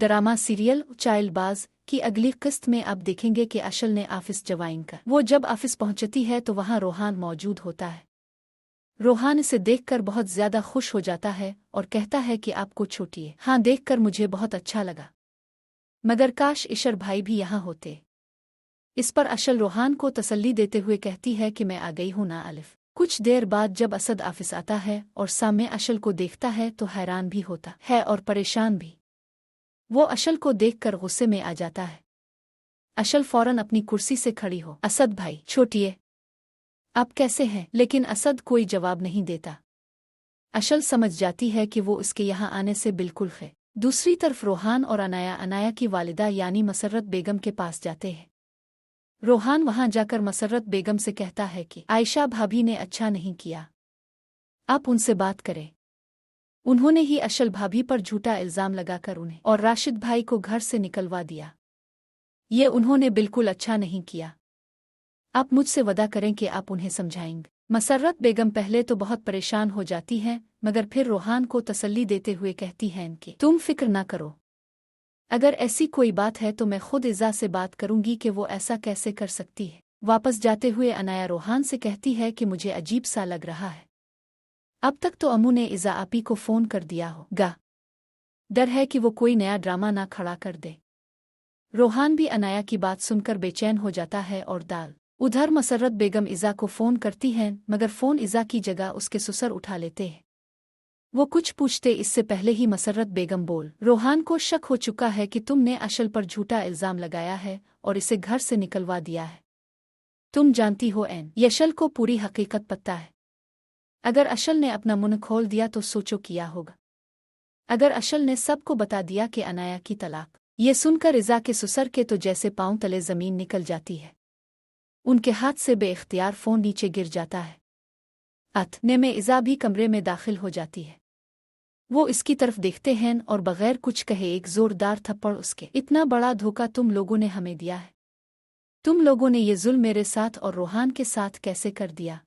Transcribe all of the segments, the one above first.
Drama serial चाइल्डबाज की अगली किस्त में अब देखेंगे कि अशल ने ऑफिस ज्वाइन कर। वो जब ऑफिस पहुंचती है तो वहां रोहान मौजूद होता है। रोहान इसे देखकर बहुत ज्यादा खुश हो जाता है और कहता है कि आपको छूटिए। हाँ, देखकर मुझे बहुत अच्छा लगा, मगर काश ईशर भाई भी यहाँ होते। इस पर अशल रोहान को तसल्ली देते हुए कहती है कि मैं आ गई हूं ना अलिफ। कुछ देर बाद जब असद ऑफिस आता है और सामने अशल को देखता है तो हैरान भी होता है और परेशान भी। वो अशल को देखकर गुस्से में आ जाता है। अशल फौरन अपनी कुर्सी से खड़ी हो, असद भाई छोटिए, आप कैसे हैं? लेकिन असद कोई जवाब नहीं देता। अशल समझ जाती है कि वो इसके यहाँ आने से बिल्कुल है। दूसरी तरफ रोहान और अनाया की वालिदा यानी मसर्रत बेगम के पास जाते हैं। रोहान वहां जाकर मसर्रत बेगम से कहता है कि आयशा भाभी ने अच्छा नहीं किया, आप उनसे बात करें। उन्होंने ही अशल भाभी पर झूठा इल्जाम लगाकर उन्हें और राशिद भाई को घर से निकलवा दिया। ये उन्होंने बिल्कुल अच्छा नहीं किया। आप मुझसे वादा करें कि आप उन्हें समझाएंगे। मसर्रत बेगम पहले तो बहुत परेशान हो जाती हैं, मगर फिर रोहान को तसल्ली देते हुए कहती हैं कि तुम फिक्र ना करो, अगर ऐसी कोई बात है तो मैं खुद इज़ा से बात करूंगी कि वो ऐसा कैसे कर सकती है। वापस जाते हुए अनाया रोहान से कहती है कि मुझे अजीब सा लग रहा है, अब तक तो अम्मू ने इज़ा आपी को फ़ोन कर दिया होगा, डर है कि वो कोई नया ड्रामा ना खड़ा कर दे। रोहान भी अनाया की बात सुनकर बेचैन हो जाता है और उधर मसर्रत बेगम इज़ा को फ़ोन करती हैं, मगर फ़ोन इज़ा की जगह उसके ससुर उठा लेते हैं। वो कुछ पूछते इससे पहले ही मसर्रत बेगम बोल, रोहान को शक हो चुका है कि तुमने अशल पर झूठा इल्ज़ाम लगाया है और इसे घर से निकलवा दिया है। तुम जानती हो अशल को पूरी हकीकत पता है। अगर अशल ने अपना मुंह खोल दिया तो सोचो किया होगा। अगर अशल ने सबको बता दिया कि अनाया की तलाक, ये सुनकर इज़ा के ससुर के तो जैसे पांव तले ज़मीन निकल जाती है। उनके हाथ से बेइख्तियार फ़ोन नीचे गिर जाता है। अतने में इज़ा भी कमरे में दाखिल हो जाती है। वो इसकी तरफ देखते हैं और बगैर कुछ कहे एक जोरदार थप्पड़ उसके, इतना बड़ा धोखा तुम लोगों ने हमें दिया है। तुम लोगों ने ये जुल्म मेरे साथ और रोहान के साथ कैसे कर दिया?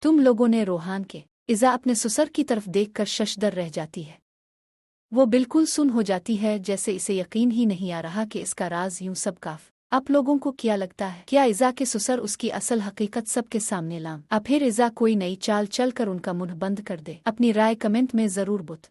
तुम लोगों ने रोहान के। इज़ा अपने ससुर की तरफ देखकर शशदर रह जाती है। वो बिल्कुल सुन हो जाती है, जैसे इसे यकीन ही नहीं आ रहा कि इसका राज यूं सब काफ। आप लोगों को क्या लगता है, क्या इज़ा के ससुर उसकी असल हकीकत सबके सामने लाम? अब फिर इज़ा कोई नई चाल चल कर उनका मुंह बंद कर दे? अपनी राय कमेंट में ज़रूर बुत।